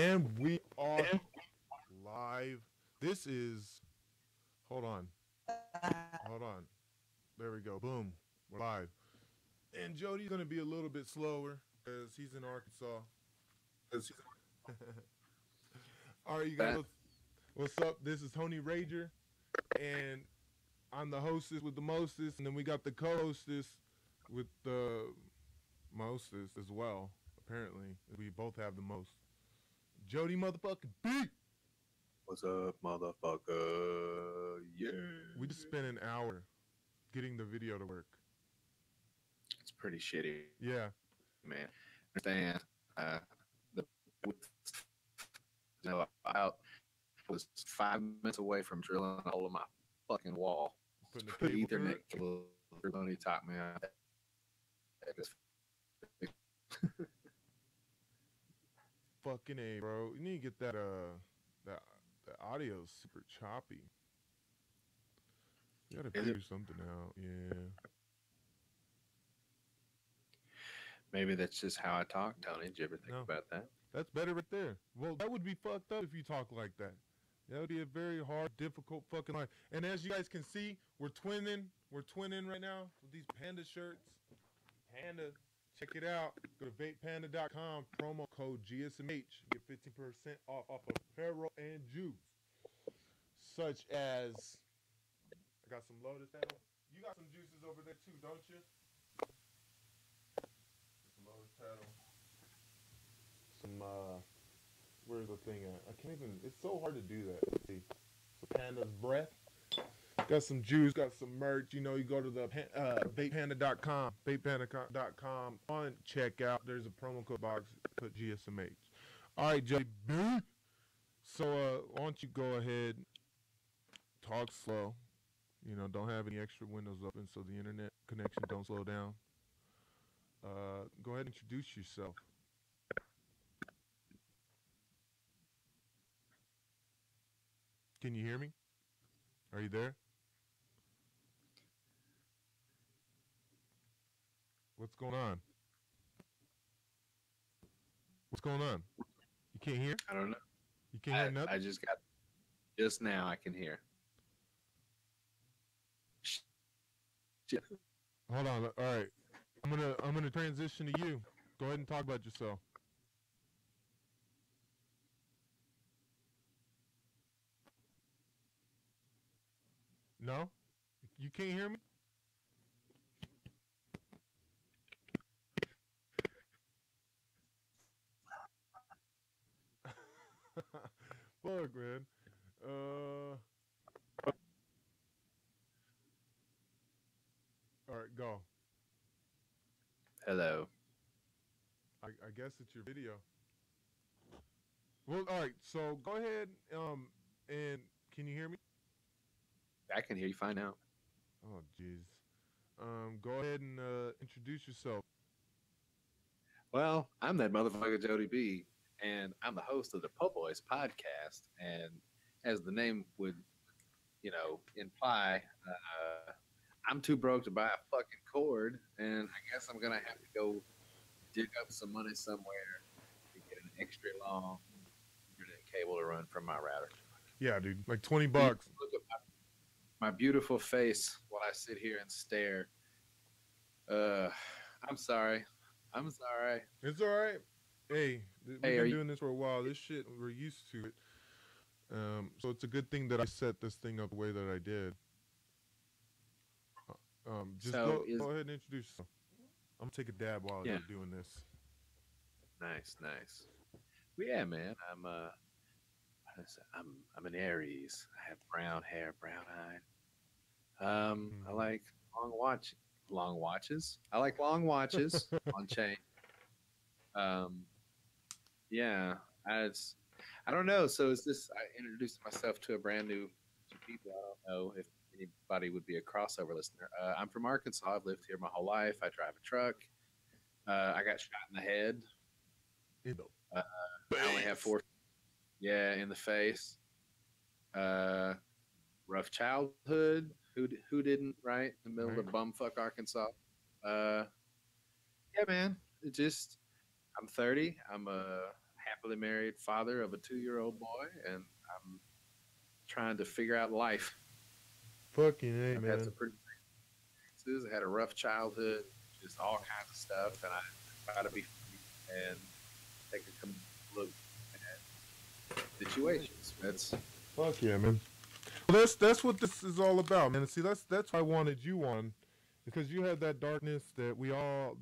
And we are live. This is, hold on. Hold on. There we go. Boom. We're live. And Jodi's going to be a little bit slower because he's in Arkansas. All right, you guys. What's up? This is Toni Rager. And I'm the hostess with the mostest. And then we got the co-hostess with the mostest as well. Apparently, we both have the most. Jodi motherfucking B. What's up, motherfucker? Yeah. We just spent an hour getting the video to work. It's pretty shitty. Yeah. Man. Understand. The I was 5 minutes away from drilling a hole in my fucking wall. Putting the Put cable Ethernet cable through Tony taught me out. Fucking A, bro. You need to get that the audio super choppy. You gotta figure something out. Yeah. Maybe that's just how I talk, Tony. Did you ever think about that? That's better right there. Well, that would be fucked up if you talk like that. That would be a very hard, difficult fucking life. And as you guys can see, we're twinning. We're twinning right now with these Panda shirts. Panda. Check it out. Go to vapepanda.com. Promo code GSMH. Get 15% off of apparel and juice. Such as, I got some Lotus Petal. You got some juices over there too, don't you? Some Lotus Petal. Some, where's the thing at? I can't even, it's so hard to do that. Let's see. So Panda's Breath. Got some juice, got some merch. You know, you go to the vapepanda.com, vapepanda.com on checkout. There's a promo code box, put GSMH. All right, JB. So, why don't you go ahead, talk slow. You know, don't have any extra windows open so the internet connection don't slow down. Go ahead and introduce yourself. Can you hear me? Are you there? What's going on? What's going on? You can't hear? I don't know. You can't hear nothing? I just now I can hear. Shit. Hold on. All right. I'm gonna transition to you. Go ahead and talk about yourself. No? You can't hear me? Fuck, man. All right, go. Hello. I guess it's your video. Well, all right. So go ahead. And can you hear me? I can hear you fine now. Oh, jeez. Go ahead and introduce yourself. Well, I'm that motherfucker Jodi B, and I'm the host of the Po Boys podcast. And as the name would, imply, I'm too broke to buy a fucking cord, and I guess I'm gonna have to go dig up some money somewhere to get an extra long internet cable to run from my router. Yeah, dude, like $20. Look at my beautiful face while I sit here and stare. I'm sorry. It's all right. Hey, we've been doing this for a while. This shit, we're used to it. So it's a good thing that I set this thing up the way that I did. Go ahead and introduce yourself. I'm gonna take a dab while you're doing this. Nice. Well, yeah, man. I'm an Aries. I have brown hair, brown eye. I like long watches. I like long watches on chain. Yeah, I don't know. So I introduced myself to a brand new people. I don't know if anybody would be a crossover listener. I'm from Arkansas. I've lived here my whole life. I drive a truck. I got shot in the head. I only have 4. Yeah, in the face. Rough childhood. Who didn't, right? In the middle of bumfuck Arkansas. Yeah, man. I'm 30. I'm a happily married father of a 2-year-old boy, and I'm trying to figure out life. Fucking A, I've had man. some pretty experiences. I had a rough childhood, just all kinds of stuff, and I try to be free and take a look at situations. That's Fuck yeah, man. Well, that's what this is all about, man. See, that's why I wanted you on, because you have that darkness that we all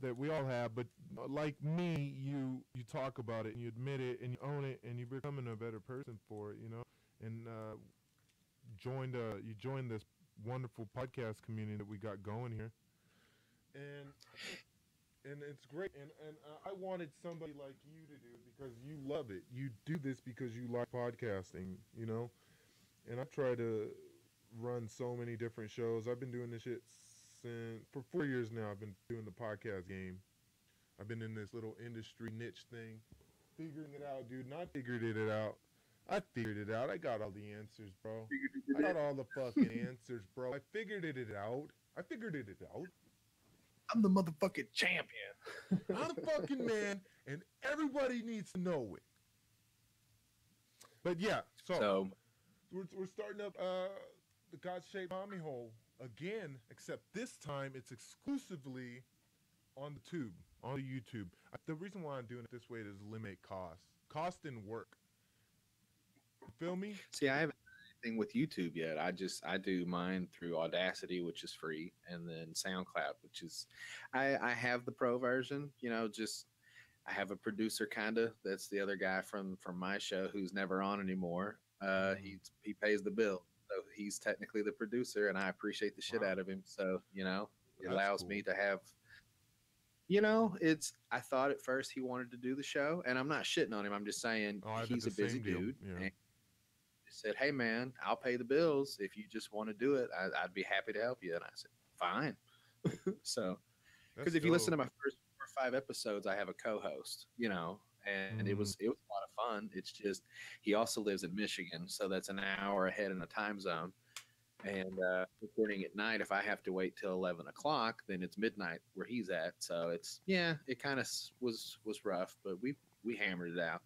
have. But like me, you talk about it and you admit it and you own it and you're becoming a better person for it, you know. And you joined this wonderful podcast community that we got going here, and it's great. And I wanted somebody like you to do it because you love it. You do this because you like podcasting, you know. And I try to run so many different shows. I've been doing this shit since for 4 years now. I've been doing the podcast game. I've been in this little industry niche thing, figuring it out, dude. And I figured it out. I figured it out. I got all the answers, bro. I got all the fucking answers, bro. I figured it out. I figured it out. I'm the motherfucking champion. I'm the fucking man, and everybody needs to know it. But yeah, so we're starting up the God-shaped mommy hole again, except this time it's exclusively on the tube, on the YouTube. The reason why I'm doing it this way is to eliminate cost and work. You feel me? See, I haven't done anything with YouTube yet. I do mine through Audacity, which is free, and then SoundCloud, which is I have the pro version. Just I have a producer kinda. That's the other guy from my show who's never on anymore. He pays the bill, so he's technically the producer, and I appreciate the shit out of him. So it allows me to have. I thought at first he wanted to do the show, and I'm not shitting on him. I'm just saying he's a busy dude. Yeah. And he said, "Hey man, I'll pay the bills if you just want to do it. I'd be happy to help you." And I said, "Fine." So, because if you listen to my first 4 or 5 episodes, I have a co-host, and it was a lot of fun. It's just he also lives in Michigan, so that's an hour ahead in the time zone. And recording at night, if I have to wait till 11 o'clock, then it's midnight where he's at. So it kind of was rough, but we hammered it out.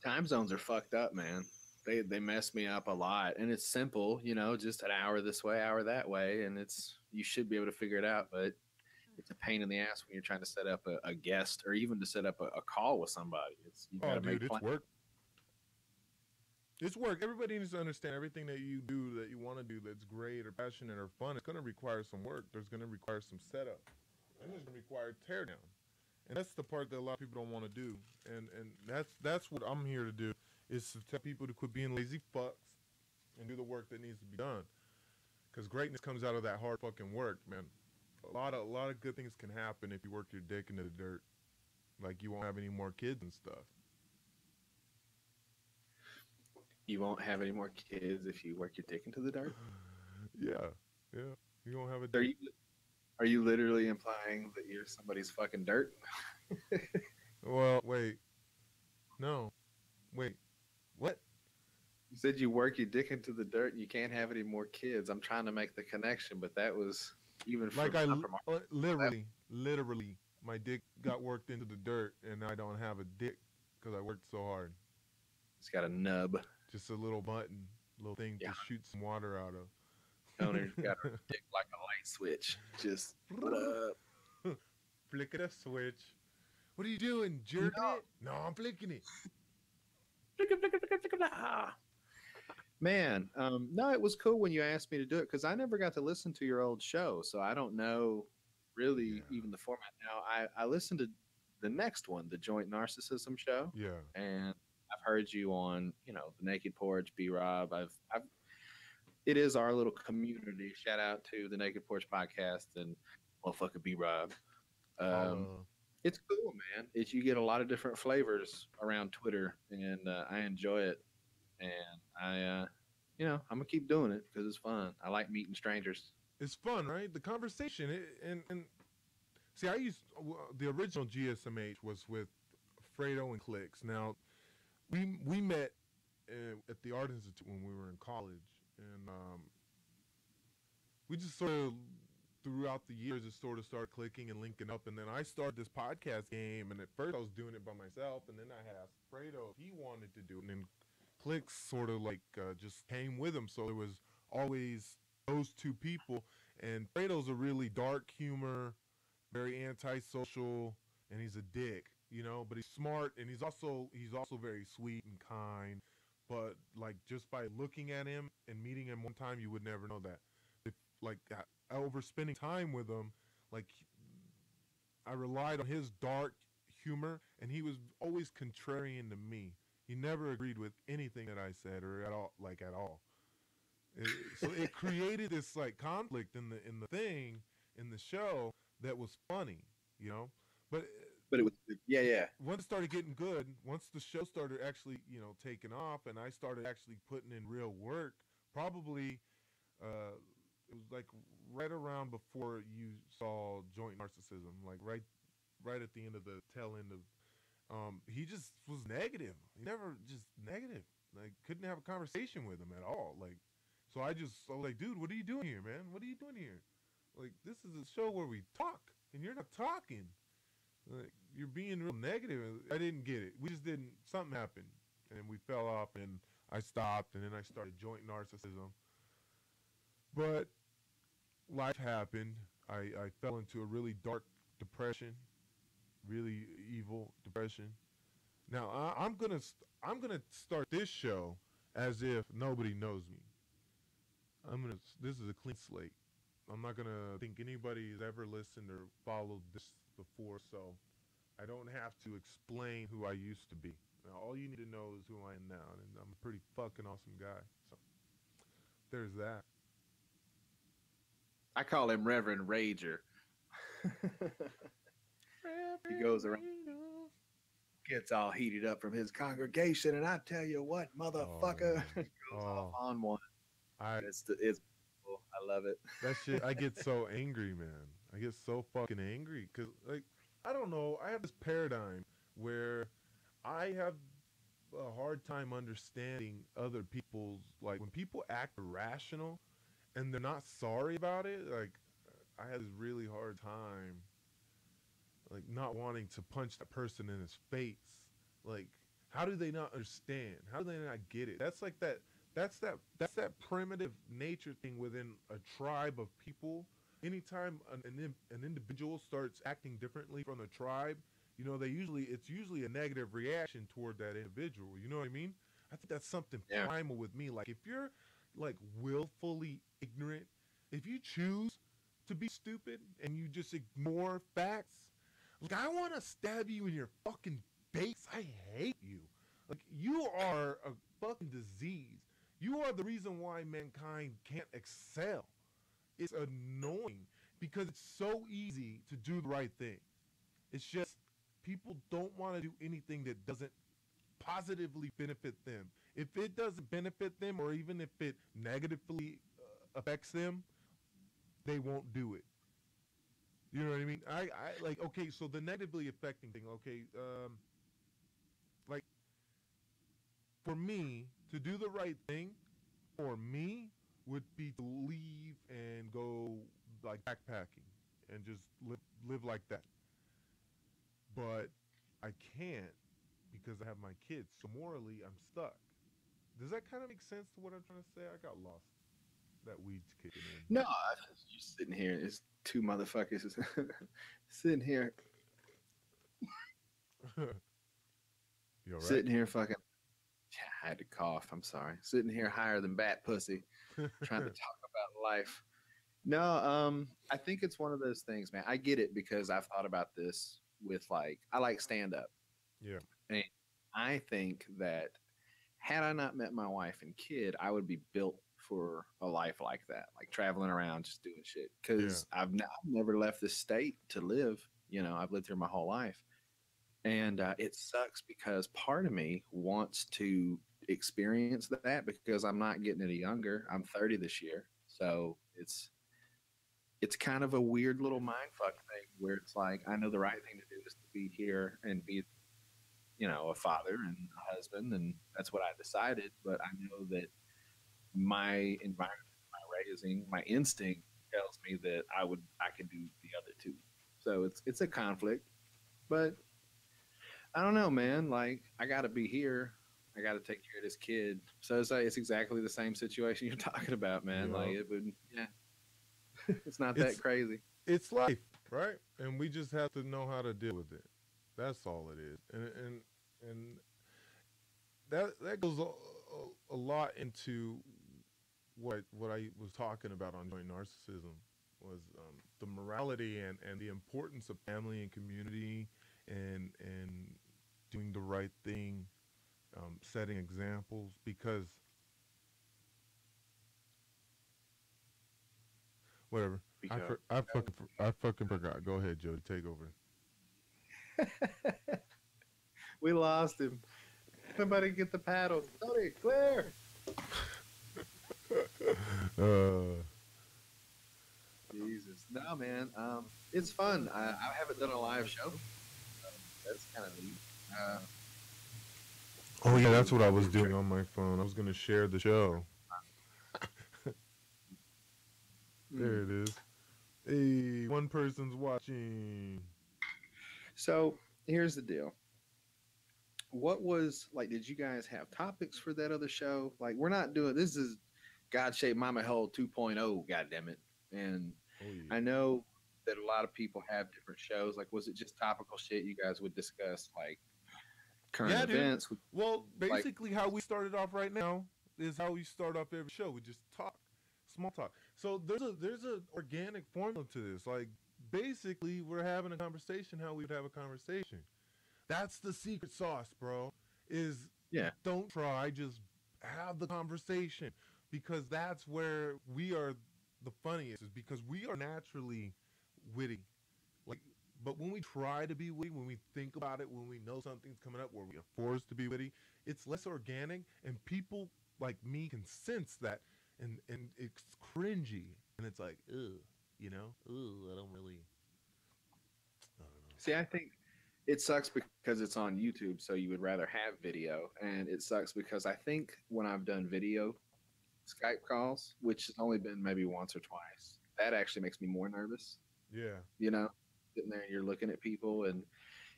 Time zones are fucked up, man. They mess me up a lot, and it's simple, just an hour this way, hour that way, and you should be able to figure it out, but it's a pain in the ass when you're trying to set up a guest or even to set up a call with somebody. You gotta make it's work. It's work. Everybody needs to understand everything that you do, that you want to do, that's great or passionate or fun. It's going to require some work. There's going to require some setup, and there's going to require teardown. And that's the part that a lot of people don't want to do. And that's what I'm here to do, is to tell people to quit being lazy fucks and do the work that needs to be done. Because greatness comes out of that hard fucking work, man. A lot of good things can happen if you work your dick into the dirt. Like you won't have any more kids and stuff. You won't have any more kids if you work your dick into the dirt? Yeah. You won't have a dick. Are you literally implying that you're somebody's fucking dirt? Well, wait. No. Wait. What? You said you work your dick into the dirt and you can't have any more kids. I'm trying to make the connection, but that was even from, literally, my dick got worked into the dirt, and I don't have a dick because I worked so hard. It's got a nub. Just a little button, little thing to shoot some water out of. Toni's got her dick like a light switch. Just what up? Flicking a switch. What are you doing? Jerking it? No, I'm flicking it. Man, no, it was cool when you asked me to do it because I never got to listen to your old show, so I don't know really even the format. Now, I listened to the next one, the Joint Narcissism show. Yeah. And I've heard you on, the Naked Porch, B-Rob. It is our little community. Shout out to the Naked Porch podcast and motherfucker B-Rob. It's cool, man. You get a lot of different flavors around Twitter, and I enjoy it. And I'm gonna keep doing it because it's fun. I like meeting strangers. It's fun, right? The conversation, and see, the original GSMH was with Fredo and Clicks. Now, we met at the Art Institute when we were in college, and we just sort of throughout the years, it sort of started clicking and linking up. And then I started this podcast game. And at first, I was doing it by myself. And then I had asked Fredo if he wanted to do it. And then Clicks sort of like just came with him. So it was always those two people. And Fredo's a really dark humor, very antisocial, and he's a dick, you know. But he's smart, and he's also very sweet and kind. But like just by looking at him and meeting him one time, you would never know that. If like over spending time with him, like I relied on his dark humor, and he was always contrarian to me. He never agreed with anything that I said or at all, like at all. So it created this like conflict in the thing in the show that was funny, you know. But But it was, yeah. once it started getting good, once the show started actually, taking off, and I started actually putting in real work, probably it was like right around before you saw Joint Narcissism, like right at the end of the tail end of. He just was negative. He never just negative. Like couldn't have a conversation with him at all. Like, so I was like, dude, what are you doing here, man? What are you doing here? Like, this is a show where we talk, and you're not talking. Like, you're being real negative. I didn't get it. We just didn't. Something happened, and we fell off, and I stopped, and then I started Joint Narcissism. But life happened. I fell into a really dark depression, really evil depression. Now I'm gonna start this show as if nobody knows me. This is a clean slate. I'm not gonna think anybody's ever listened or followed this before, so I don't have to explain who I used to be. Now, all you need to know is who I am now, and I'm a pretty fucking awesome guy. So there's that. I call him Reverend Rager. He goes around, gets all heated up from his congregation, and I tell you what, motherfucker, goes off on one. It's cool. I love it. That shit, I get so angry, man. I get so fucking angry because, like, I don't know. I have this paradigm where I have a hard time understanding other people's, like, when people act irrational and they're not sorry about it. Like, I had this really hard time, like, not wanting to punch that person in his face. Like, how do they not understand? How do they not get it? That's like that. That's that primitive nature thing within a tribe of people. Anytime an individual starts acting differently from the tribe, it's usually a negative reaction toward that individual. You know what I mean? I think that's something primal with me. Like if you're like willfully ignorant, if you choose to be stupid and you just ignore facts, like I want to stab you in your fucking face. I hate you. Like you are a fucking disease. You are the reason why mankind can't excel. It's annoying because it's so easy to do the right thing. It's just people don't want to do anything that doesn't positively benefit them. If it doesn't benefit them or even if it negatively affects them, they won't do it. You know what I mean? I like, okay, so the negatively affecting thing, okay, like for me to do the right thing for me would be to leave and go like backpacking and just live like that. But I can't because I have my kids. So morally, I'm stuck. Does that kind of make sense to what I'm trying to say? I got lost. That weed's kicking in. No, you sitting here. It's two motherfuckers sitting here. You all right? Sitting here fucking. I had to cough. I'm sorry. Sitting here higher than bat pussy, trying to talk about life. No, I think it's one of those things, man. I get it because I've thought about this with like I like stand up. Yeah. And I think that had I not met my wife and kid, I would be built for a life like that, like traveling around, just doing shit. Because I've never left the state to live. You know, I've lived here my whole life. And it sucks because part of me wants to experience that because I'm not getting any younger. I'm 30 this year. So it's kind of a weird little mind fuck thing where it's like, I know the right thing to do is to be here and be, you know, a father and a husband. And that's what I decided. But I know that my environment, my raising, my instinct tells me that I could do the other two. So it's a conflict, but I don't know, man. Like I got to be here. I got to take care of this kid. So it's exactly the same situation you're talking about, man. Yeah. Like it would, yeah. It's not It's that crazy. it's life, right? And we just have to know how to deal with it. That's all it is. And that goes a lot into what I was talking about on joint narcissism was the morality and the importance of family and community and doing the right thing, setting examples because whatever. Because I fucking forgot. Go ahead, Jody. Take over. we lost him. Somebody get the paddles. Tony, clear. Uh, Jesus. No, man. It's fun. I haven't done a live show. That's kind of neat. oh yeah, that's what I was doing on my phone. I was gonna share the show. There it is. Hey, one person's watching. So here's the deal. What was like? Did you guys have topics for that other show? Like, we're not doing this. Is God Shaped Mama Hole 2.0? God damn it! And Oh yeah. I know that a lot of people have different shows. Like, was it just topical shit you guys would discuss, like current Yeah, dude. events? Well, Like, basically, how we started off right now is how we start off every show. We just talk, small talk. So there's a organic formula to this. Like basically, we're having a conversation how we would have a conversation. That's the secret sauce, bro. Is yeah, don't try, just have the conversation because that's where we are the funniest. Is because we are naturally witty. Like, but when we try to be witty, when we think about it, when we know something's coming up, where we are forced to be witty, it's less organic, and people like me can sense that, and it's cringy, and it's like, ugh, I don't really, I don't know. see, I think it sucks because it's on YouTube, so you would rather have video, and it sucks because I think when I've done video Skype calls, which has only been maybe once or twice, that actually makes me more nervous. Yeah, You know, sitting there and you're looking at people, and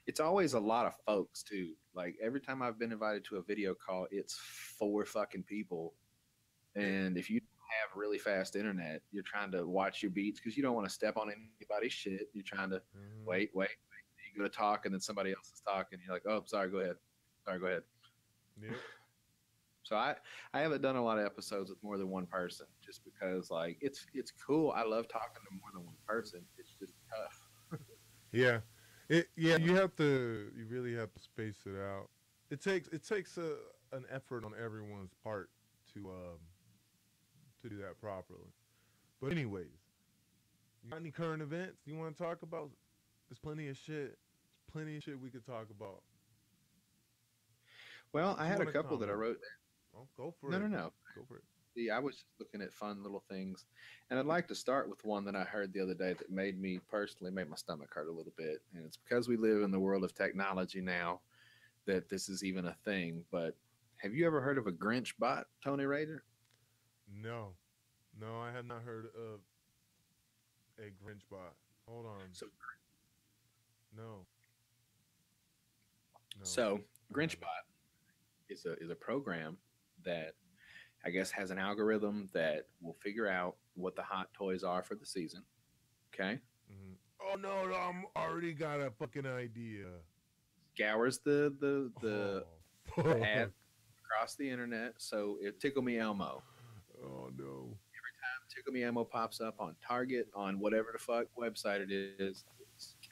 it's always a lot of folks too. Like every time I've been invited to a video call, it's 4 fucking people, and if you have really fast internet, you're trying to watch your beats because you don't want to step on anybody's shit. You're trying to mm-hmm. wait. You go to talk, and then somebody else is talking. You're like, oh, sorry, go ahead. Sorry, go ahead. Yeah. So I haven't done a lot of episodes with more than one person just because like it's cool. I love talking to more than one person. It's just tough. Yeah, you really have to space it out. It takes an effort on everyone's part to do that properly. But anyways, you got any current events you want to talk about? There's plenty of shit. There's plenty of shit we could talk about. Well, I You had a want to couple that I comment? wrote. Oh, go for No, it. no, no. Go for it. See, I was just looking at fun little things, and I'd like to start with one that I heard the other day that made me personally made my stomach hurt a little bit, and it's because we live in the world of technology now that this is even a thing. But have you ever heard of a Grinch bot, Tony Raider? No, no, I had not heard of a Grinch bot. Hold on. So, No, no. so I haven't. GrinchBot is a program that I guess has an algorithm that will figure out what the hot toys are for the season. Okay, Mhm. Oh no, I'm already got a fucking idea. scours the Oh, ad across the internet. So if Tickle Me Elmo, oh no. Tickle Me Elmo pops up on Target, on whatever the fuck website it is,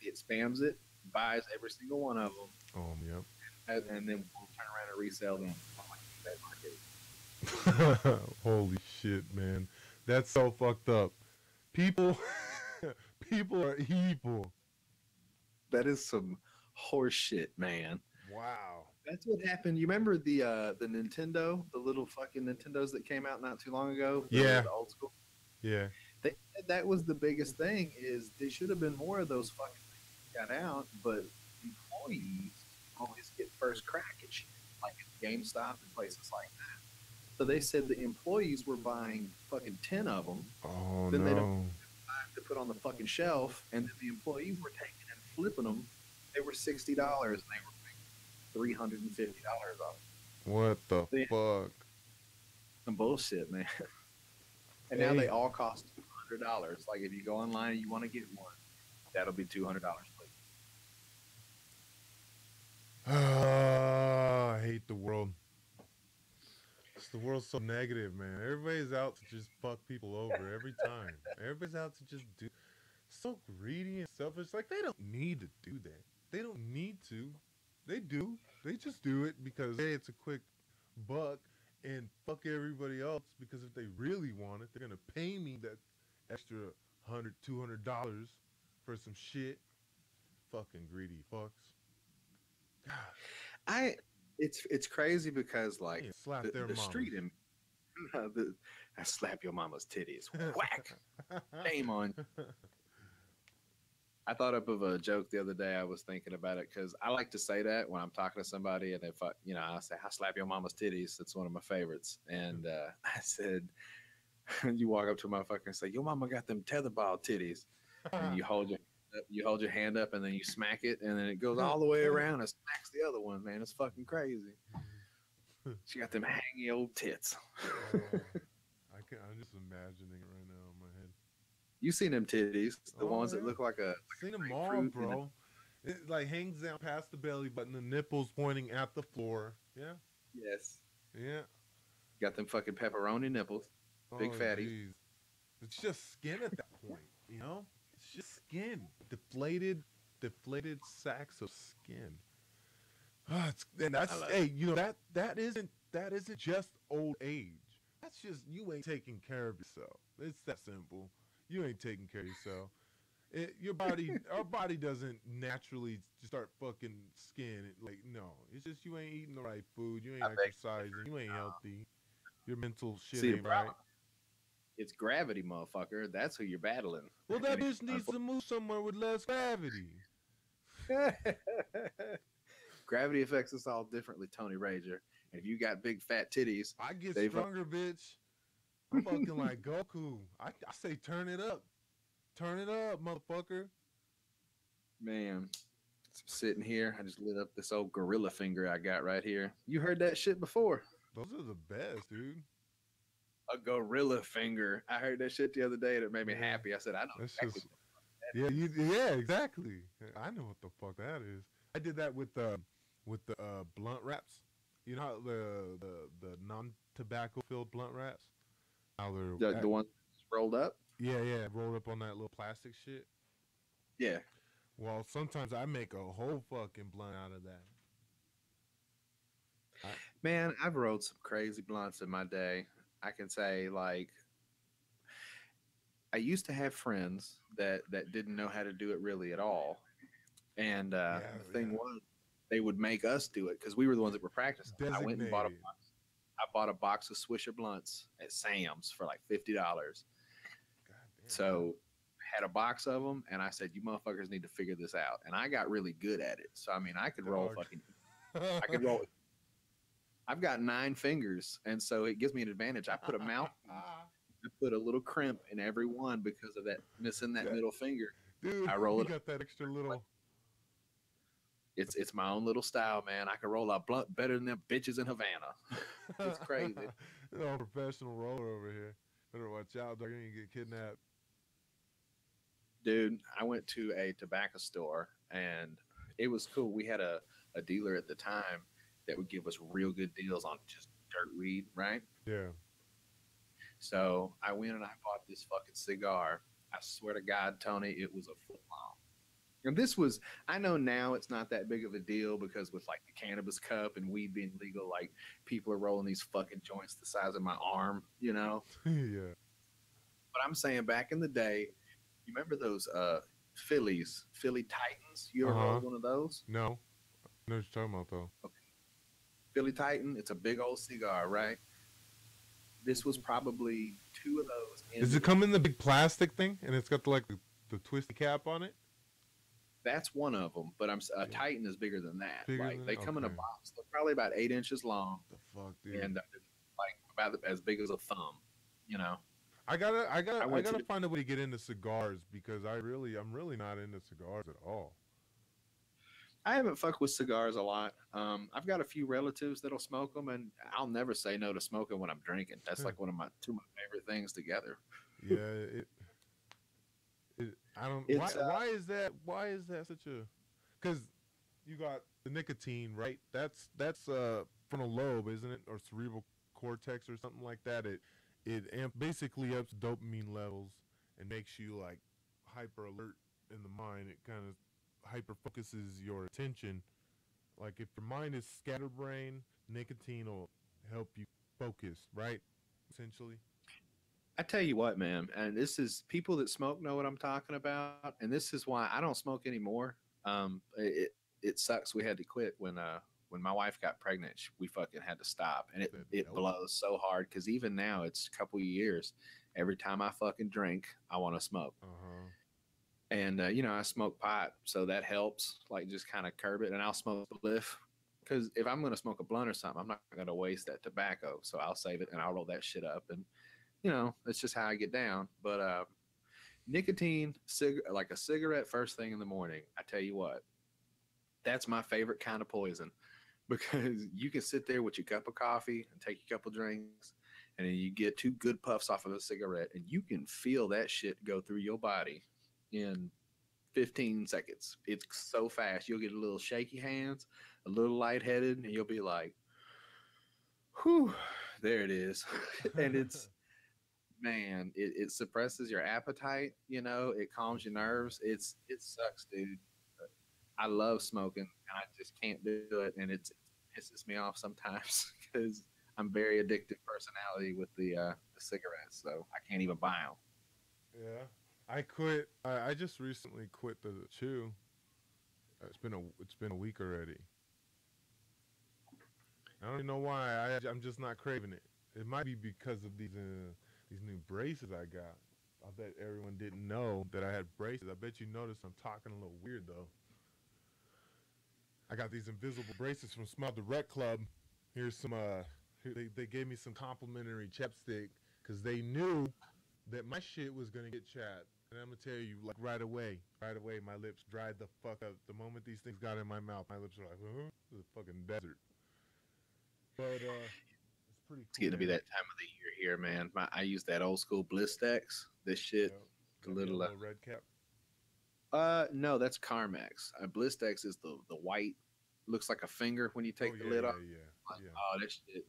it spams it, buys every single one of them, Yep. and then we'll turn around and resell them. Holy shit, man. That's so fucked up. People, people are evil. That is some horse shit, man. Wow. That's what happened. You remember the Nintendo, the little fucking Nintendos that came out not too long ago? Yeah. The old school. Yeah. That was the biggest thing. Is there should have been more of those fucking things got out, but employees always get first crack at shit, like at GameStop and places like that. So they said the employees were buying fucking 10 of them. Oh Then they no. put on the fucking shelf, and then the employees were taking and flipping them. They were $60, and they were making $350 off. What the fuck? Some bullshit, man. And now they all cost $200. Like if you go online and you want to get one, that'll be $200. I hate the world. The world's so negative, man. Everybody's out to just fuck people over every time. Everybody's out to just do so greedy and selfish. Like they don't need to do that. They don't need to. They do. They just do it because hey, it's a quick buck and fuck everybody else. Because if they really want it, they're gonna pay me that extra $100, $200 for some shit. Fucking greedy fucks. God. It's crazy because like the street and I slap your mama's titties. Whack. Shame on. I thought up of a joke the other day. I was thinking about it because I like to say that when I'm talking to somebody, and if I say I slap your mama's titties. That's one of my favorites. And I said, you walk up to a motherfucker and say, your mama got them tetherball titties, and you hold your hand up and then you smack it and then it goes all the way around and smacks the other one, man. It's fucking crazy. She got them hangy old tits. I'm just imagining it right now in my head. You seen them titties, the ones that look like a seen them all, bro. It like hangs down past the belly button, the nipples pointing at the floor. Yeah. Yes. Yeah. Got them fucking pepperoni nipples. Big fatties. Geez. It's just skin at that point, you know? It's just skin. Deflated sacks of skin. And that's that isn't just old age. That's just you ain't taking care of yourself. It's that simple. You ain't taking care of yourself. Our body doesn't naturally start fucking skin. Like no, it's just you ain't eating the right food. You ain't exercising. You ain't healthy. Your mental shit ain't right. It's gravity, motherfucker. That's who you're battling. Well, that bitch needs to move somewhere with less gravity. Gravity affects us all differently, Tony Rager. And if you got big fat titties, I get stronger, bitch. I'm fucking like Goku. I say turn it up. Turn it up, motherfucker. Man, I'm sitting here. I just lit up this old gorilla finger I got right here. You heard that shit before. Those are the best, dude. A gorilla finger. I heard that shit the other day and it made me happy. I said, I know exactly what yeah, exactly. I know what the fuck that is. I did that with the blunt wraps. You know how the non-tobacco filled blunt wraps? How they're the one rolled up? Yeah, rolled up on that little plastic shit. Yeah. Well, sometimes I make a whole fucking blunt out of that. Man, I've rolled some crazy blunts in my day. I can say, like, I used to have friends that didn't know how to do it really at all. And the thing was, they would make us do it because we were the ones that were practicing. I went and bought a box. I bought a box of Swisher blunts at Sam's for like $50. So I had a box of them, and I said, you motherfuckers need to figure this out. And I got really good at it. So, I mean, I could roll I could roll. I've got 9 fingers, and so it gives me an advantage. I put a mouth, I put a little crimp in every one because of that missing that middle finger. Dude, I roll it. Got that extra little. It's my own little style, man. I can roll a blunt better than them bitches in Havana. It's crazy. No professional roller over here. Better watch out, dog. You're gonna get kidnapped. Dude, I went to a tobacco store, and it was cool. We had a dealer at the time that would give us real good deals on just dirt weed, right? Yeah. So I went and I bought this fucking cigar. I swear to God, Tony, it was a foot long. And this was, I know now it's not that big of a deal because with like the cannabis cup and weed being legal, like people are rolling these fucking joints the size of my arm, you know? Yeah. But I'm saying back in the day, you remember those Philly Titans? You ever rolled one of those? No. I know what you're talking about though. Okay. Philly Titan, it's a big old cigar, right? This was probably 2 of those. Does it come in the big plastic thing and it's got the twisty cap on it? That's one of them, but a Titan is bigger than that. They come in a box. They're probably about 8 inches long. The fuck, dude? And like about as big as a thumb, you know. I I went gotta to find a way to get into cigars because I'm really not into cigars at all. I haven't fucked with cigars a lot. I've got a few relatives that'll smoke them, and I'll never say no to smoking when I'm drinking. That's like one of my two of my favorite things together. Yeah, I don't. It's Why is that such a? Because you got the nicotine, right? That's frontal lobe, isn't it, or cerebral cortex or something like that. Basically ups dopamine levels and makes you like hyper alert in the mind. It kind of hyper focuses your attention. Like if your mind is scatterbrain, nicotine will help you focus, right? Essentially. I tell you what, man, and this is people that smoke know what I'm talking about, and this is why I don't smoke anymore. It sucks. We had to quit when my wife got pregnant. We fucking had to stop, and That it helps. blows so hard because even now it's a couple of years. Every time I fucking drink, I want to smoke, Uh huh. and I smoke pot, so that helps. Like just kind of curb it, and I'll smoke a spliff because if I'm gonna smoke a blunt or something, I'm not gonna waste that tobacco, so I'll save it and I'll roll that shit up and that's just how I get down. But nicotine, like a cigarette first thing in the morning, I tell you what, that's my favorite kind of poison because you can sit there with your cup of coffee and take a couple drinks, and then you get two good puffs off of a cigarette, and you can feel that shit go through your body in 15 seconds. It's so fast. You'll get a little shaky hands, a little lightheaded, and you'll be like, whew, there it is. And it's, man, it suppresses your appetite, it calms your nerves. It sucks, dude. But I love smoking and I just can't do it, and it pisses me off sometimes because I'm very addictive personality with the cigarettes, so I can't even buy them. Yeah. I quit. I just recently quit the chew. It's been a week already. I don't even know why. I'm just not craving it. It might be because of these new braces I got. I bet everyone didn't know that I had braces. I bet you noticed I'm talking a little weird though. I got these invisible braces from Smell Direct Club. Here's some. They gave me some complimentary chapstick because they knew that my shit was gonna get chat. And I'm gonna tell you, like right away, my lips dried the fuck up. The moment these things got in my mouth, my lips were like, huh? This is a fucking desert. But it's pretty It's cool, getting to be man. that time of the year here, man. I use that old school Blistex. This shit, Yep. the That little yellow red cap. no, that's Carmex. Blistex is the white, looks like a finger when you Oh take the yeah, lid off. yeah, yeah, yeah. Oh, that shit.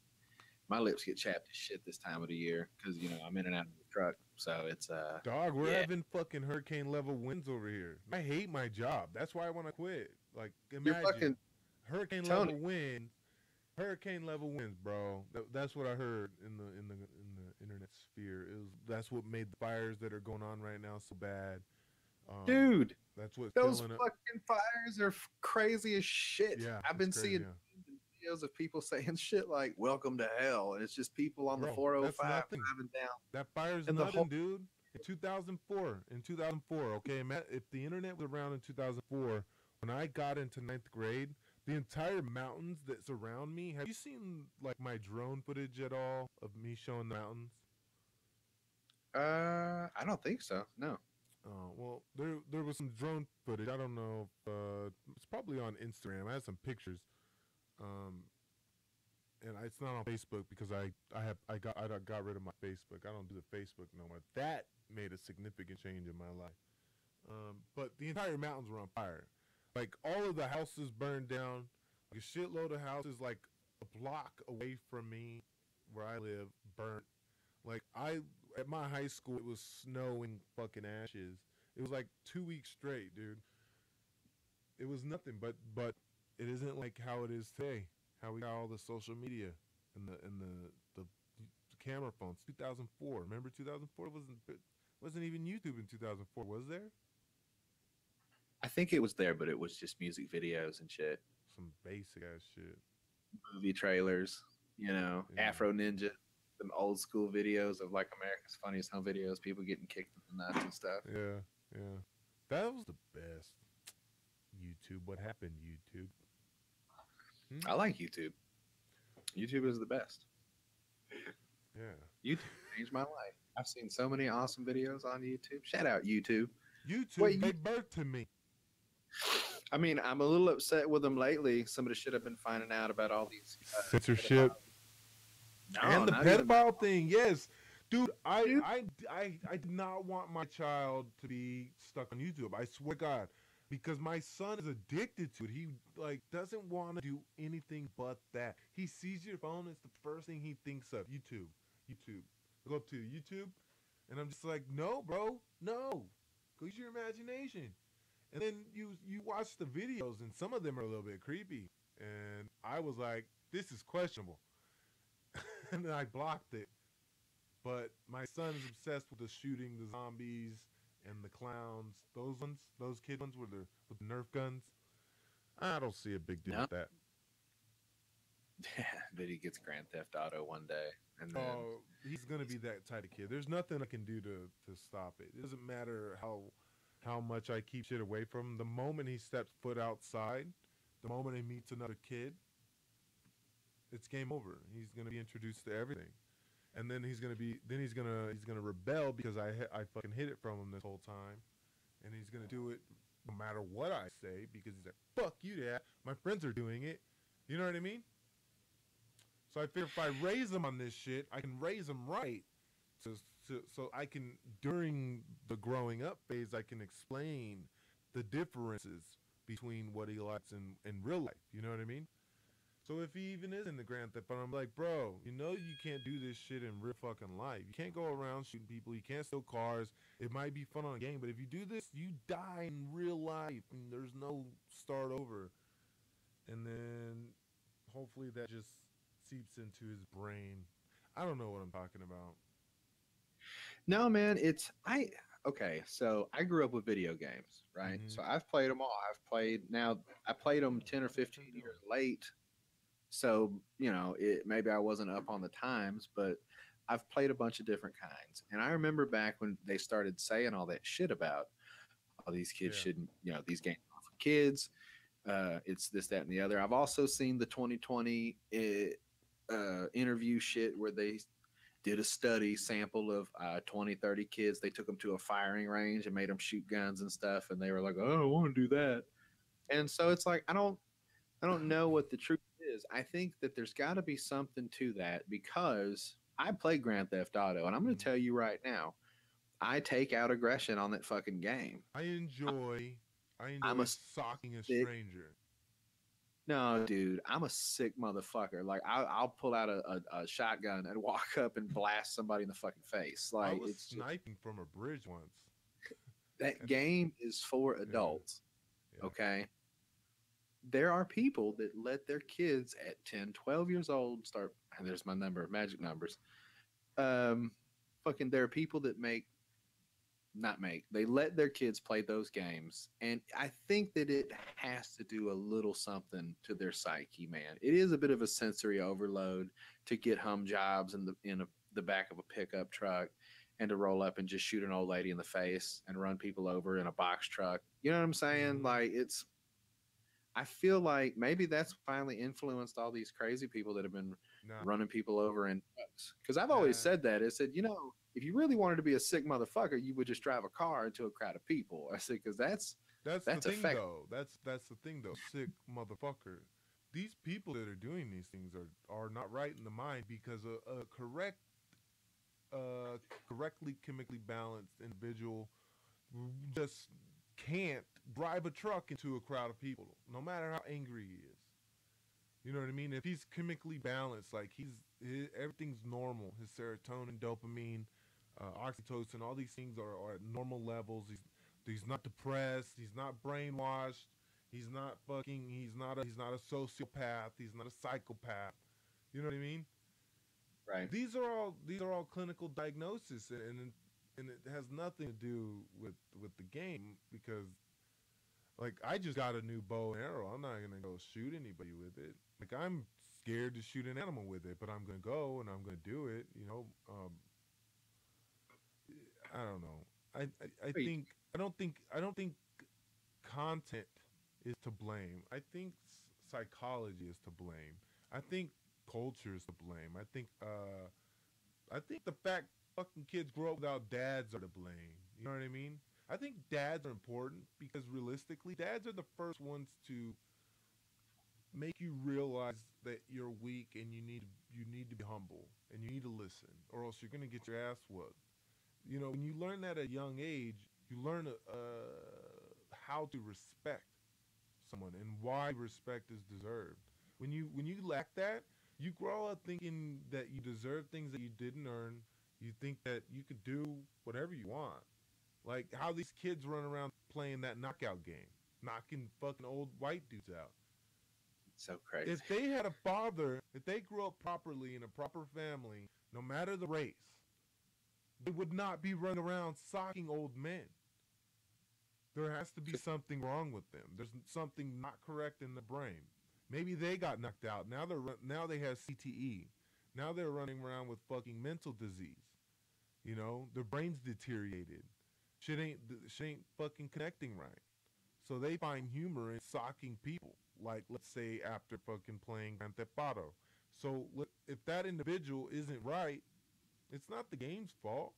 My lips get chapped as shit this time of the year because I'm in and out of the truck, so it's Dog, we're yeah. having fucking hurricane level winds over here. I hate my job. That's why I want to quit. Like, You're imagine fucking hurricane Tony. level winds. Hurricane level winds, bro. That's what I heard in the internet sphere. That's what made the fires that are going on right now so bad. Um, Dude, that's what's those filling up. fucking fires are crazy as shit. Yeah, I've it's been crazy. seeing Yeah, videos of people saying shit like "Welcome to hell," and it's just people on the bro, that's 405 nothing. driving down, That fire's and the nothing, whole dude. In 2004, okay, Matt, if the internet was around in 2004, when I got into ninth grade, the entire mountains that surround me, have you seen like my drone footage at all of me showing the mountains? I don't think so. No. Well, there was some drone footage. I don't know if it's probably on Instagram. I had some pictures. Um, and it's not on Facebook because I got rid of my Facebook. I don't do the Facebook no more. That made a significant change in my life. But the entire mountains were on fire. Like all of the houses burned down. Like a shitload of houses, like a block away from me, where I live, burnt. Like I at my high school, it was snowing fucking ashes. It was like 2 weeks straight, dude. It was nothing, but it isn't like how it is today. How we got all the social media and the camera phones. 2004. Remember 2004 wasn't even YouTube in 2004, was there? I think it was there, but it was just music videos and shit, Some basic ass shit. movie trailers, Yeah. Afro Ninja, some old school videos of like America's Funniest Home Videos, people getting kicked in the nuts and stuff. Yeah. Yeah. That was the best. YouTube. What happened, YouTube? Hmm? I like YouTube. YouTube is the best. Yeah. YouTube changed my life. I've seen so many awesome videos on YouTube. Shout out YouTube. YouTube Wait, gave birth to me. I mean, I'm a little upset with them lately. Some of the shit I've been finding out about all these Censorship pedophiles. No, and the not even that. pedophile thing. Yes, dude. Dude, I did not want my child to be stuck on YouTube. I swear to God, because my son is addicted to it. He like doesn't want to do anything but that. He sees your phone. It's the first thing he thinks of. YouTube, YouTube. I go to YouTube, and I'm just like, no, bro, no. Go use your imagination. And then you watch the videos, and some of them are a little bit creepy. And I was like, this is questionable. And then I blocked it. But my son is obsessed with the shooting, the zombies, and the clowns. Those ones, those kid ones with the Nerf guns. I don't see a big deal no. with that. But he gets Grand Theft Auto one day, and then Oh, he's gonna be that type of kid. There's nothing I can do to stop it. It doesn't matter how much I keep shit away from him. The moment he steps foot outside, the moment he meets another kid, it's game over. He's gonna be introduced to everything, and then he's gonna rebel because I fucking hid it from him this whole time, and he's gonna do it no matter what I say because he's like, fuck you, dad. My friends are doing it. You know what I mean? So I figure if I raise him on this shit, I can raise him right. So, so I can, during the growing up phase, I can explain the differences between what he likes in real life. You know what I mean? So if he even is in the Grand Theft Auto, I'm like, bro, you know you can't do this shit in real fucking life. You can't go around shooting people. You can't steal cars. It might be fun on a game, but if you do this, you die in real life, and there's no start over. And then hopefully that just seeps into his brain. I don't know what I'm talking about. no, man, it's I. Okay, so I grew up with video games, right? Mm-hmm. So I've played them all. I've played now. I played them 10 or 15 years late. So maybe I wasn't up on the times, but I've played a bunch of different kinds. And I remember back when they started saying all that shit about, oh, these kids Yeah. shouldn't, these games are for kids. It's this, that, and the other. I've also seen the 2020 interview shit where they did a study sample of 20, 30 kids. They took them to a firing range and made them shoot guns and stuff. And they were like, oh, I don't want to do that. And so it's like, I don't know what the truth is. I think that there's got to be something to that because I play Grand Theft Auto, and I'm going to tell you right now, I take out aggression on that fucking game. I enjoy I'm a socking a sick. stranger. No, dude, I'm a sick motherfucker. Like I'll pull out a shotgun and walk up and blast somebody in the fucking face. I Like was it's just, sniping from a bridge once. that And, game is for adults. yeah. Okay. There are people that let their kids at 10, 12 years old start, and there's my number, magic numbers. Fucking, there are people that they let their kids play those games. And I think that it has to do a little something to their psyche, man. It is a bit of a sensory overload to get hum jobs the back of a pickup truck and to roll up and just shoot an old lady in the face and run people over in a box truck. You know what I'm saying? Mhm. Like I feel like maybe that's finally influenced all these crazy people that have been Nah, running people over in trucks. Because I've always said that. I said, if you really wanted to be a sick motherfucker, you would just drive a car into a crowd of people. I said, because that's the that's thing effective. though. That's the thing though. Sick motherfucker. These people that are doing these things are not right in the mind because a correctly chemically balanced individual just can't drive a truck into a crowd of people, no matter how angry he is. You know what I mean? If he's chemically balanced, like everything's normal. His serotonin, dopamine, oxytocin, all these things are at normal levels. He's not depressed. He's not brainwashed. He's not fucking. He's not a sociopath. He's not a psychopath. You know what I mean? Right. These are all clinical diagnoses, and it has nothing to do with the game because like I just got a new bow and arrow. I'm not gonna go shoot anybody with it. Like I'm scared to shoot an animal with it, but I'm gonna go and I'm gonna do it. I don't know. I Wait. think I don't think content is to blame. I think psychology is to blame. I think culture is to blame. I think the fact fucking kids grow up without dads are to blame. You know what I mean? I think dads are important because realistically, dads are the first ones to make you realize that you're weak and you need to be humble and you need to listen, or else you're gonna get your ass whooped. You know, when you learn that at a young age, you learn how to respect someone and why respect is deserved. When you lack that, you grow up thinking that you deserve things that you didn't earn. You think that you could do whatever you want. Like how these kids run around playing that knockout game, knocking fucking old white dudes out. So crazy. If they had a father, if they grew up properly in a proper family, no matter the race, they would not be running around socking old men. There has to be something wrong with them. There's something not correct in the brain. Maybe they got knocked out. Now they have CTE. Now they're running around with fucking mental disease. You know, their brain's deteriorated. Shit ain't fucking connecting right. So they find humor in socking people. Like, let's say after fucking playing Grand Theft Auto. So if that individual isn't right, it's not the game's fault.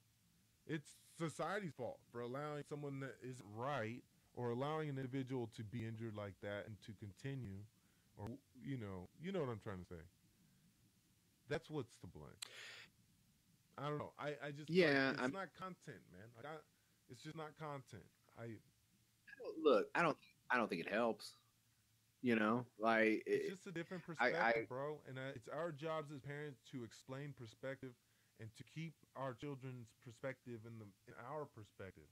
It's society's fault for allowing someone that isn't right or allowing an individual to be injured like that and to continue. Or you know what I'm trying to say. That's what's to blame. I don't know. I just like Yeah, it's not content, man. It's just not content. I look, I don't think it helps. You know, like It's just a different I perspective, bro. And it's our jobs as parents to explain perspective and to keep our children's perspective in our perspective.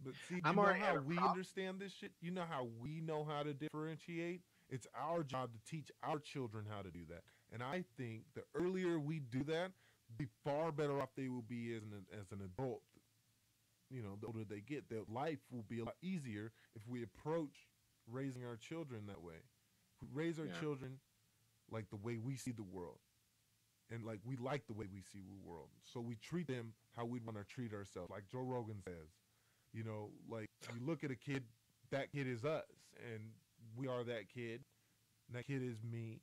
But see, you I'm know already how at a we problem. understand this shit? You know how we know how to differentiate? It's our job to teach our children how to do that. And I think the earlier we do that, the far better off they will be as an adult. You know, the older they get, their life will be a lot easier if we approach raising our children that way. If we raise our Yeah, children like the way we see the world and like we like the way we see the world. So we treat them how we'd want to treat ourselves. Like Joe Rogan says, you know, like you look at a kid, that kid is us, and we are that kid, and that kid is me.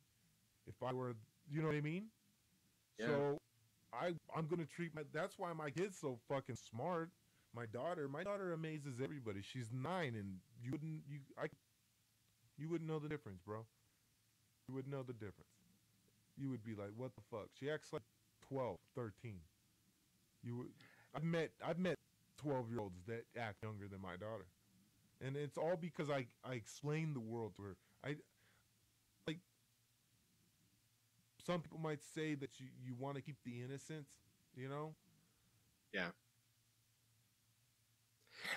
If I were, you know what I mean? yeah. So I'm gonna treat my. That's why my kid's so fucking smart. My daughter amazes everybody. She's 9, and you wouldn't know the difference, bro. You wouldn't know the difference. You would be like, what the fuck? She acts like 12, 13. You would. I've met 12-year-olds that act younger than my daughter, and it's all because I explain the world to her. I like some people might say that you want to keep the innocence, you know. Yeah.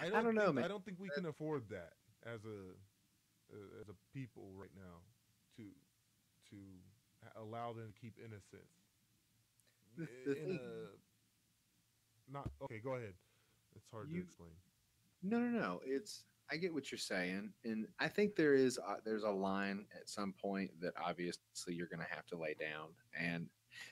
I I don't don't know, think man. I don't think we can afford that as a people right now to to allow them to keep innocence The in thing, a not okay. Go ahead. It's hard to you explain. no, no, no. It's I get what you're saying, and I think there's a line at some point that obviously you're going to have to lay down, and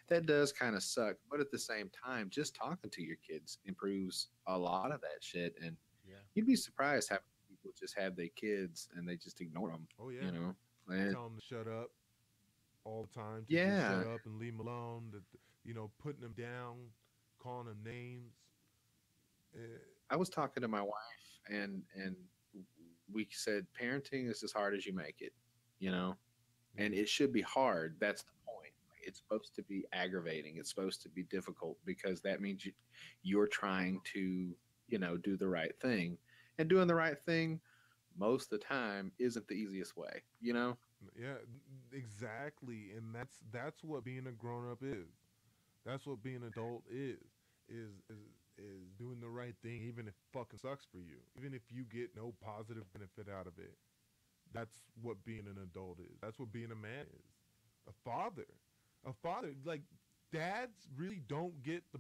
that does kind of suck. But at the same time, just talking to your kids improves a lot of that shit, and Yeah. you'd be surprised how many people just have their kids and they just ignore them. Oh yeah. You know, You and tell them to shut up all the time, to just shut yeah, up and leave them alone. That putting them down, calling them names. Uh, I was talking to my wife, and we said parenting is as hard as you make it. You know, yeah. and it should be hard. That's the point. Like, it's supposed to be aggravating. It's supposed to be difficult because that means you're trying to, do the right thing, and doing the right thing most of the time isn't the easiest way. Yeah, exactly. And that's what being a grown up is. That's what being an adult is. Is doing the right thing even if it fucking sucks for you. Even if you get no positive benefit out of it. That's what being an adult is. That's what being a man is. A father. A father like dads really don't get the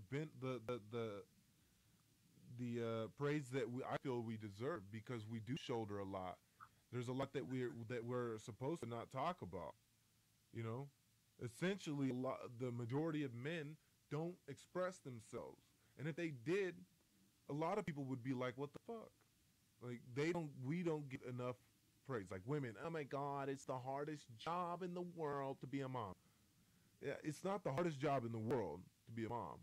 praise that I feel we deserve because we do shoulder a lot. There's a lot that we're supposed to not talk about. You know, essentially, the majority of men don't express themselves, and if they did, a lot of people would be like, "What the fuck?" Like they don't. We don't get enough praise. Like women, oh my god, it's the hardest job in the world to be a mom. Yeah, it's not the hardest job in the world to be a mom.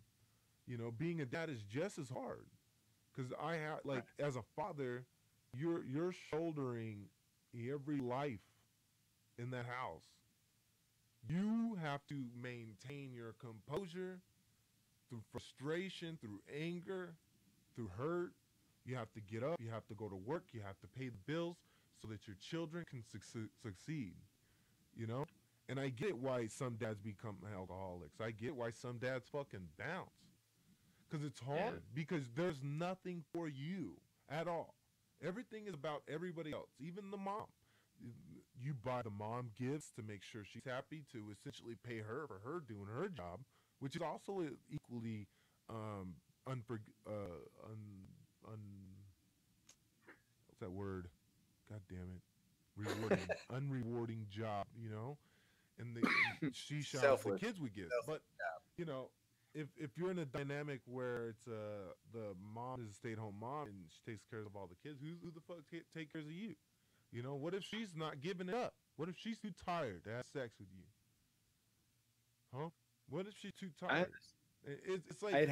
You know, being a dad is just as hard because I have Right. like as a father, you're shouldering every life in that house. You have to maintain your composure through frustration, through anger, through hurt. You have to get up, you have to go to work, you have to pay the bills so that your children can succeed, you know? And I get why some dads become alcoholics. I get why some dads fucking bounce. Because it's Yeah. hard, because there's nothing for you at all. Everything is about everybody else, even the mom. You buy the mom gifts to make sure she's happy, to essentially pay her for her doing her job, which is also equally um, un, un, what's that word? God damn it. Rewarding, unrewarding job, you know? And she showers the Selfless. kids with gifts. But, you know, if you're in a dynamic where it's the mom is a stay-at-home mom and she takes care of all the kids, who the fuck take care of you? You know, what if she's not giving it up? What if she's too tired to have sex with you? Huh? What if she's too I, tired? It's like, it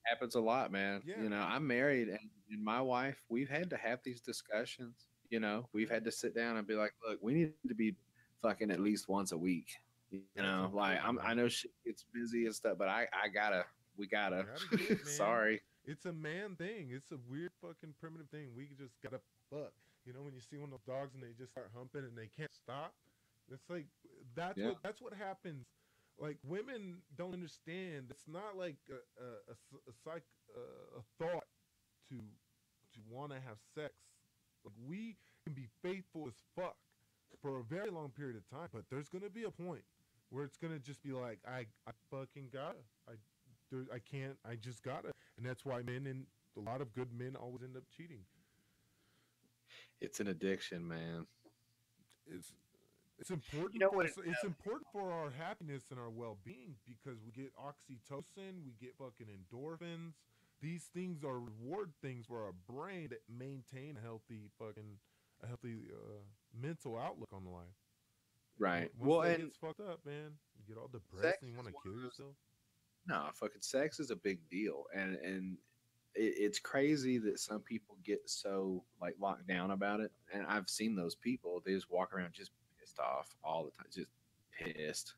happens a lot, man. yeah, You know, I'm married, and my wife, we've had to have these discussions. You know, we've yeah. had to sit down and be like, look, we need to be fucking at least once a week. You That's know, like important, I man. know she gets busy and stuff, but I gotta, we gotta. Gotta get it, man. Sorry. It's a man thing. It's a weird fucking primitive thing. We just gotta fuck. You know, when you see one of those dogs and they just start humping and they can't stop, it's like Yeah. that's what happens. Like women don't understand. It's not like a psych a thought to want to have sex. Like we can be faithful as fuck for a very long period of time, but there's gonna be a point where it's gonna just be like I fucking gotta I can't I just gotta, and that's why men and a lot of good men always end up cheating. It's an addiction, man. It's it's You important know for what? us. It's important for our happiness and our well being because we get oxytocin, we get fucking endorphins. These things are reward things for our brain that maintain a healthy mental outlook on life. Right. Once Well, that and gets fucked up, man, you get all depressed sex and you want is to one kill of those. yourself. No, fucking sex is a big deal, and it's crazy that some people get so like locked down about it. And I've seen those people; they just walk around just pissed off all the time, just pissed.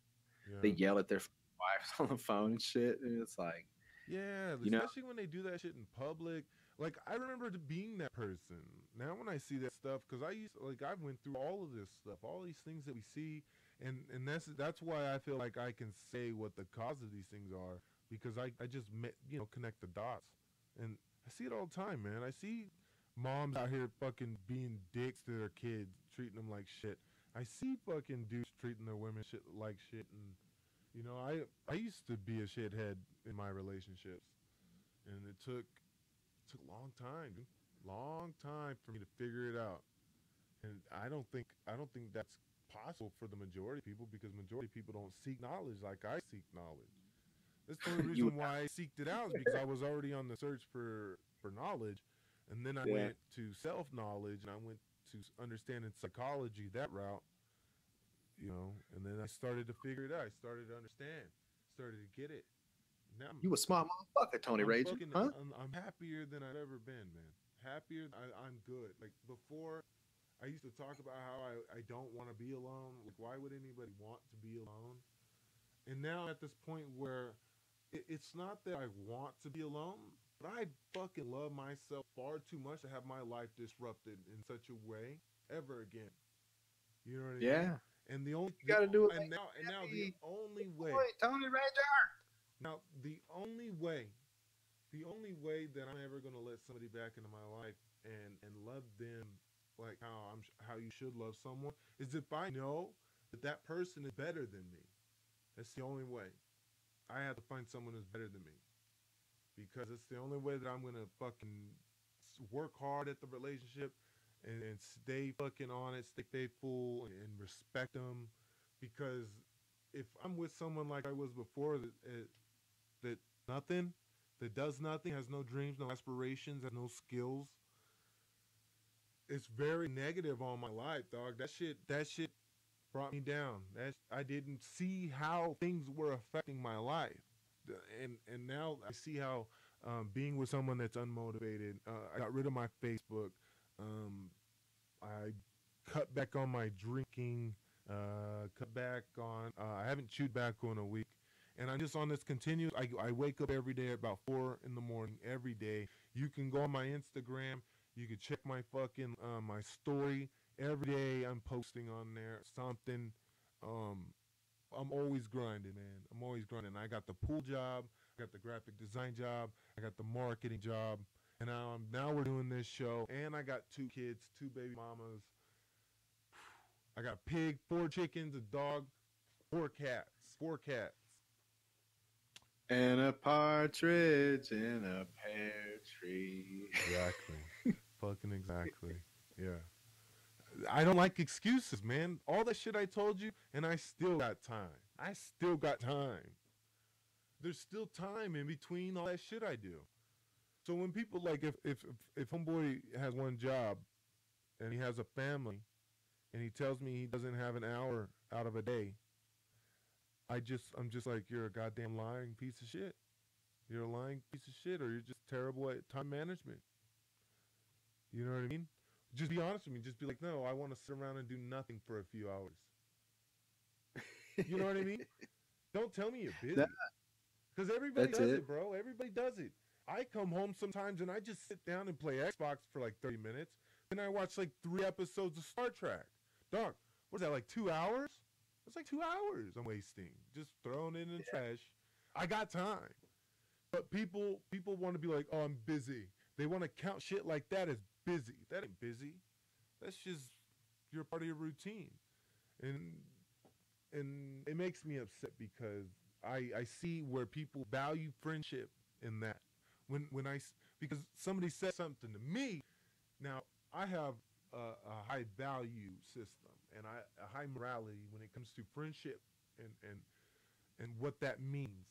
They Yeah. yell at their wives on the phone and shit, and it's like, Yeah, you know, especially when they do that shit in public. Like I remember being that person. Now when I see that stuff, because I went through all of this stuff, all these things that we see, and that's why I feel like I can say what the cause of these things are because I just connect the dots, and I see it all the time, man. I see moms out here fucking being dicks to their kids, treating them like shit. I see fucking dudes treating their women shit like shit, and I used to be a shithead in my relationships, and it took a long time, dude. Long time for me to figure it out. And I don't think that's possible for the majority of people because majority of people don't seek knowledge like I seek knowledge. That's the only you, reason why I seeked it out is because I was already on the search for knowledge, and then I yeah, went to self knowledge and I went to understanding psychology that route, and then I started to figure it out. I started to understand, started to get it. Now you a smart motherfucker, Tony I'm Ranger, fucking huh? I'm happier than I've ever been, man. Happier. I'm good. Like before, I used to talk about how I don't want to be alone. Like why would anybody want to be alone? And now I'm at this point where it's not that I want to be alone, but I fucking love myself far too much to have my life disrupted in such a way ever again. You know what I mean? Yeah, And the only you the got to do what and makes now you and now the happy. only way Boy, Tony Ranger. now the only way that I'm ever gonna let somebody back into my life and love them like how you should love someone is if I know that person is better than me. That's the only way. I have to find someone who's better than me because it's the only way that I'm gonna fucking work hard at the relationship and stay fucking on it, stay faithful and respect them. Because if I'm with someone like I was before that nothing, that does nothing, has no dreams, no aspirations, has no skills, it's very negative on my life, dog. That shit brought me down. I didn't see how things were affecting my life. And now I see how being with someone that's unmotivated. I got rid of my Facebook. I cut back on my drinking. Cut back on. I haven't chewed tobacco in a week, and I'm just on this continuous. I wake up every day at about 4 in the morning every day. You can go on my Instagram. You can check my fucking my story every day. I'm posting on there something. Um, I'm always grinding, man. I'm always grinding. I got the pool job, I got the graphic design job, I got the marketing job, and now we're doing this show. And I got 2 kids, 2 baby mamas. I got a pig, 4 chickens, a dog, 4 cats, 4 cats. And a partridge in a pear tree. Exactly. Fucking exactly. Yeah. I don't like excuses, man. All that shit I told you, and I still got time. I still got time. There's still time in between all that shit I do. So when people like if homeboy has one job and he has a family and he tells me he doesn't have an hour out of a day, I'm just like, you're a goddamn lying piece of shit. You're a lying piece of shit, or you're just terrible at time management. You know what I mean? Just be honest with me. Just be like, no, I want to sit around and do nothing for a few hours. You know what I mean? Don't tell me you're busy. Because everybody does it, bro. Everybody does it. I come home sometimes and I just sit down and play Xbox for like 30 minutes. Then I watch like 3 episodes of Star Trek. Dog, what is that, like 2 hours? It's like 2 hours I'm wasting. Just throwing it in the trash. I got time. But people want to be like, oh, I'm busy. They want to count shit like that as busy. That ain't busy. That's just you're part of your routine. And it makes me upset because I see where people value friendship in that. Because somebody said something to me. Now I have a high value system and a high morality when it comes to friendship and what that means.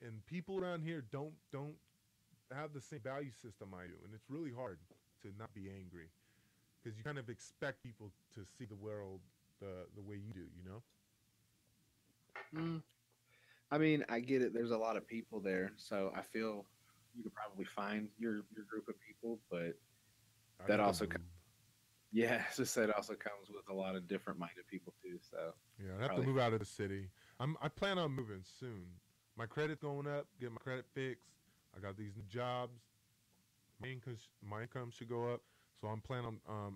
And people around here don't have the same value system I do, and it's really hard to not be angry because you kind of expect people to see the world the way you do, you know? Mm, I mean, I get it. There's a lot of people there, so I feel you could probably find your group of people, but I that gotta also, move. yeah, as I said, also comes with a lot of different minded people too. So Yeah, I have to probably, move out of the city. I plan on moving soon. My credit's going up. Get my credit fixed. I got these new jobs. My income should go up. So I'm planning on.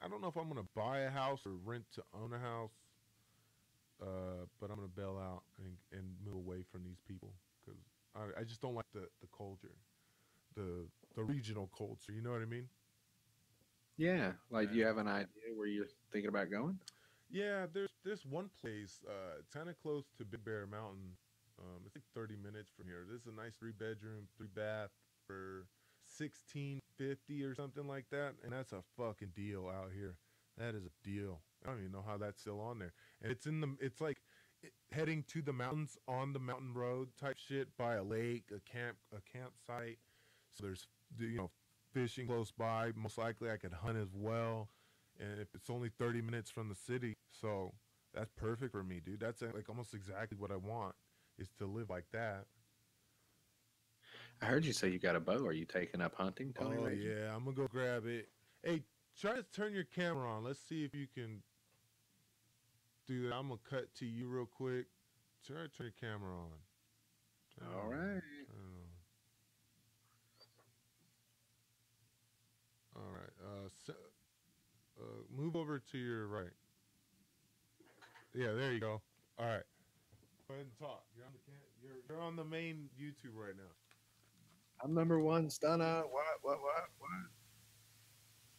I don't know if I'm gonna buy a house or rent to own a house. But I'm gonna bail out and move away from these people because I just don't like the culture, the the regional culture. You know what I mean? yeah. Like, do you Yeah. have an idea where you're thinking about going? Yeah, there's one place, it's kind of close to Big Bear Mountain. It's like 30 minutes from here. This is a nice 3 bedroom, 3 bath for 1650 or something like that, and that's a fucking deal out here. That is a deal. I don't even know how that's still on there. And it's like heading to the mountains on the mountain road type shit by a lake, a campsite. So there's fishing close by. Most likely I could hunt as well, and if it's only 30 minutes from the city, so that's perfect for me, dude. That's like almost exactly what I want is to live like that. I heard you say you got a bow. Are you taking up hunting, Tony Oh Ranger? yeah, I'm gonna go grab it. Hey, try to turn your camera on. Let's see if you can do that. I'm gonna cut to you real quick. Try to turn your camera on. Turn it All on. right. Turn it on. All right. Move over to your right. Yeah, there you go. All right. Go ahead and talk. You're on the main YouTube right now. I'm number one, stunner. What?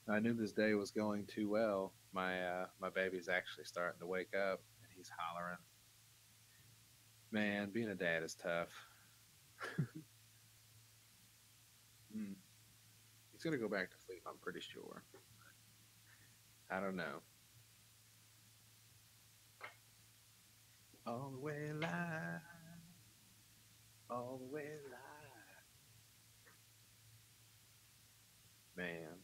I knew this day was going too well. My baby's actually starting to wake up, and he's hollering. Man, being a dad is tough. Mm. He's gonna go back to sleep. I'm pretty sure. I don't know. All the way live, all the way live. Man,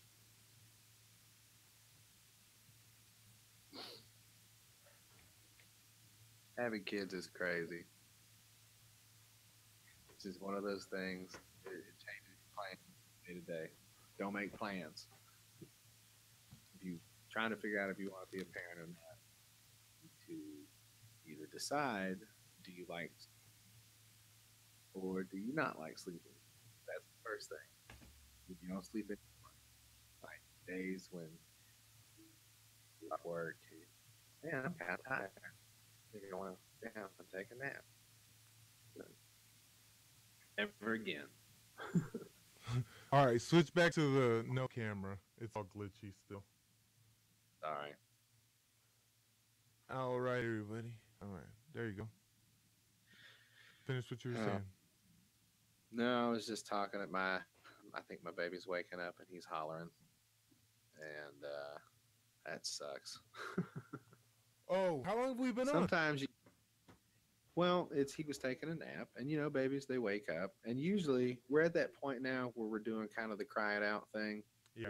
having kids is crazy. just one of those things. It changes your plan day to day. Don't make plans. If you trying to figure out if you want to be a parent or not, to either decide, do you like or do you not like sleeping? That's the first thing. If you don't sleep in like days when you work, man, I'm kind of tired. Maybe I want to sit down and take a nap. Never again. All right, switch back to the no camera. It's all glitchy still. All right. All right, everybody. All right, there you go. Finish what you were saying. No, I was just talking at my. I think my baby's waking up and he's hollering, and that sucks. Oh, how long have we been on? Sometimes you. Well, he was taking a nap, and babies they wake up, and usually we're at that point now where we're doing kind of the cry it out thing. Yeah.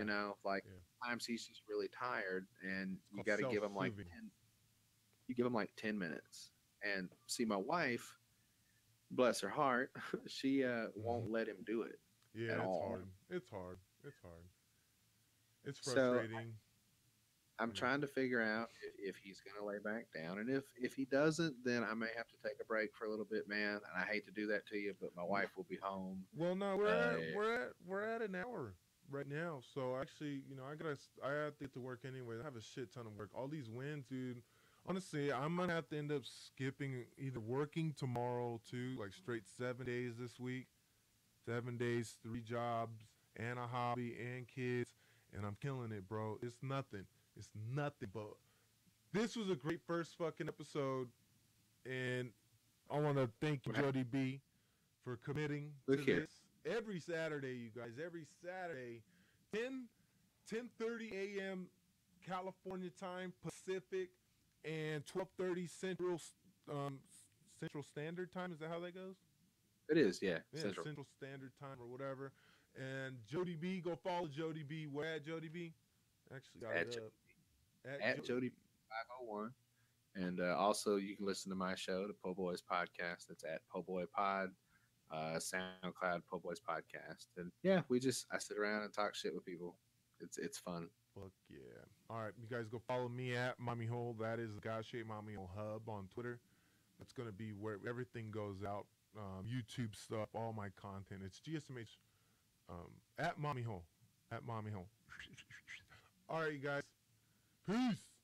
Times he's just really tired, and you called got to give him like self-soothing. 10. You give him like 10 minutes, and see my wife, bless her heart, she won't let him do it. Yeah, at it's all. hard. It's hard. It's hard. It's So, frustrating. I'm trying to figure out if he's going to lay back down, and if he doesn't, then I may have to take a break for a little bit, man. And I hate to do that to you, but my wife will be home. Well, no, we're at an hour right now. So actually, I have to get to work anyway. I have a shit ton of work. All these wins, dude. Honestly, I'm gonna have to end up skipping either working tomorrow too, like straight 7 days this week, 7 days, 3 jobs, and a hobby and kids, and I'm killing it, bro. It's nothing. It's nothing. But this was a great first fucking episode, and I want to thank you, Jodi B, for committing to this. Every Saturday, you guys, every Saturday, 10:30 a.m. California time, Pacific, and 12:30 Central Standard Time. Is that how that goes? It is, yeah. Central Standard Time or whatever. And Jodi B, go follow Jodi B. Where at Jodi B? Actually got it up. At Jodi 501. And also, you can listen to my show, the Po Boys Podcast. It's at Po Boy Pod, SoundCloud Po Boys Podcast. And yeah, I sit around and talk shit with people. It's fun. Fuck yeah. All right, you guys go follow me at Mommy Hole. That is the God Shaped Mommy Hole Hub on Twitter. That's going to be where everything goes out. YouTube stuff, all my content. It's GSMH at Mommy Hole. At Mommy Hole. All right, you guys. Peace.